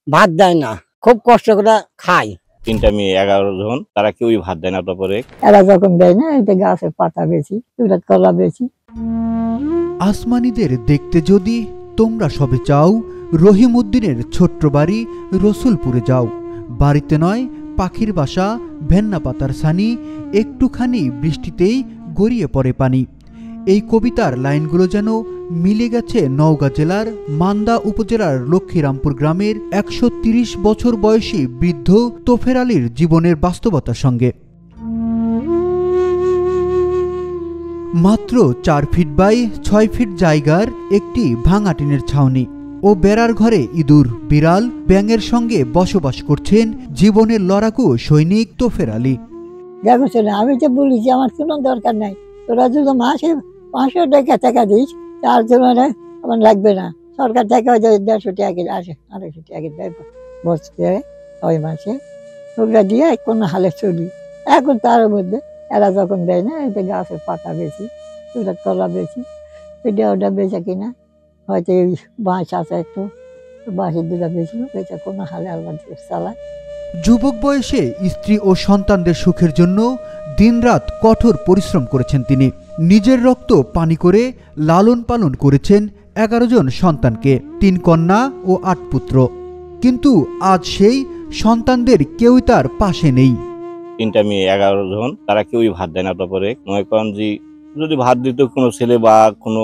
ভাত দেয় না, খুব কষ্ট করে খাই। 3টা মেয়ে 11 জন, তারা কেউই ভাত দেয় না। তারপরে এরা যখন দেয় না, এই গাছের পাতা বেশি, কলা বেশি। আসমানীদের দেখতে যদি তোমরা সবে চাও, রহিম উদ্দিনের ছোট্ট বাড়ি রসুলপুরে যাও। বাড়িতে নয় পাখির বাসা, ভেন্না পাতার ছানি, একটুখানি বৃষ্টিতেই গড়িয়ে পড়ে পানি। এই কবিতার লাইনগুলো যেন মিলে গেছে নওগাঁ জেলার মান্দা উপজেলার লক্ষ্মীরামপুর গ্রামের 130 বছর বয়সী বৃদ্ধ তোফের আলীর জীবনের বাস্তবতার সঙ্গে। মাত্র 4 ফিট বাই 6 ফিট জায়গার একটি ভাঙা টিনের ছাউনি ও বেড়ার ঘরে ইঁদুর, বিড়াল, ব্যাঙের সঙ্গে বসবাস করছেন জীবনের লড়াকু সৈনিক তোফের আলী। দেখো ছেলে, আমি তো বলেছি আমার কোনো দরকার নাই, তোরা যদি মাসে 500 টাকা দিস, তার জন্য আমার লাগবে না। সরকার থেকে 150 টাকা আসে, 250 টাকা দেয় বসতে ওই মাসে, ওগুলা দিয়ে কোনো হালে চলি। এখন তার মধ্যে এরা যখন দেয় না, এতে গাছের পাতা বেশি, কলা বেশি, এটা ওটা বেচা কিনা, হয়তো এই বাঁশ আছে একটু, বাঁশের দুটা বেশি, বেচা কোনো হালে আল্লাহ চালায়। যুবক বয়সে স্ত্রী ও সন্তানদের সুখের জন্য দিনরাত কঠোর পরিশ্রম করেছেন তিনি। নিজের রক্ত পানি করে লালন পালন করেছেন 11 জন সন্তানকে, 3 কন্যা ও 8 পুত্র। কিন্তু আজ সেই সন্তানদের কেউই তার পাশে নেই। 3টা মেয়ে 11 জন, তারা কেউই ভাত দেয় না। তারপরে মনে করেন যে যদি ভাত দিত, কোনো ছেলে বা কোনো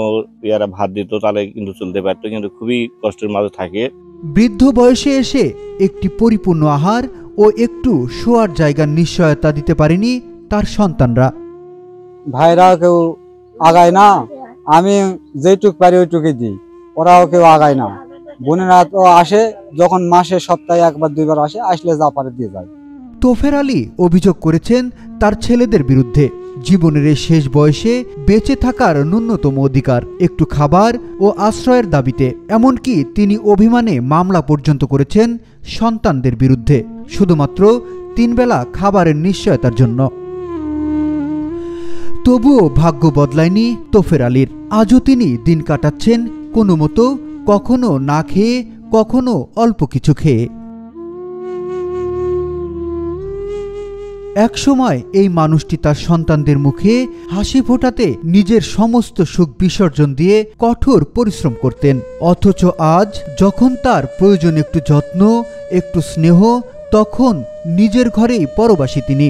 ইয়ারা ভাত দিত, তাহলে কিন্তু চলতে পারতো, কিন্তু খুবই কষ্টের মাঝে থাকে। বৃদ্ধ বয়সে এসে একটি পরিপূর্ণ আহার ও একটু শোয়ার জায়গার নিশ্চয়তা দিতে পারেনি তার সন্তানরা। ভাইরাও কেউ আগায় না, আমি যেটুক পারি ওইটুকুই দিই, ওরাও কেউ আগায় না। বোনেরা তো আসে, যখন মাসে সপ্তাহে 1-2 বার আসে, আসলে যা পারে দিয়ে যায়। তোফের আলী অভিযোগ করেছেন তার ছেলেদের বিরুদ্ধে। জীবনের এই শেষ বয়সে বেঁচে থাকার ন্যূনতম অধিকার, একটু খাবার ও আশ্রয়ের দাবিতে। এমনকি তিনি অভিমানে মামলা পর্যন্ত করেছেন সন্তানদের বিরুদ্ধে, শুধুমাত্র 3 বেলা খাবারের নিশ্চয়তার জন্য। তবুও ভাগ্য বদলায়নি তোফের আলীর। আজও তিনি দিন কাটাচ্ছেন কোনো মতো, কখনো না খেয়ে, কখনো অল্প কিছু খেয়ে। একসময় এই মানুষটি তার সন্তানদের মুখে হাসি ফোটাতে নিজের সমস্ত সুখ বিসর্জন দিয়ে কঠোর পরিশ্রম করতেন। অথচ আজ যখন তার প্রয়োজন একটু যত্ন, একটু স্নেহ, তখন নিজের ঘরেই পরবাসী তিনি।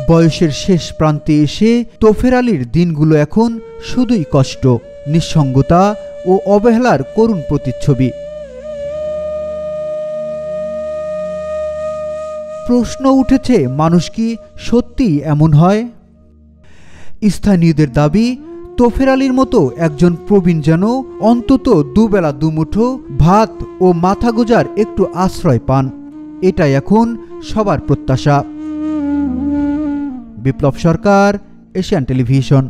বয়সের শেষ প্রান্তে এসে তোফের আলীর দিনগুলো এখন শুধুই কষ্ট, নিঃসঙ্গতা ও অবহেলার করুণ প্রতিচ্ছবি। প্রশ্ন উঠেছে, মানুষ কি সত্যিই এমন হয়? স্থানীয়দের দাবি, তোফের আলীর মতো একজন প্রবীণ যেন অন্তত 2 বেলা 2 মুঠো ভাত ও মাথা গোজার একটু আশ্রয় পান। এটাই এখন সবার প্রত্যাশা। বিপ্লব সরকার, এশিয়ান টেলিভিশন।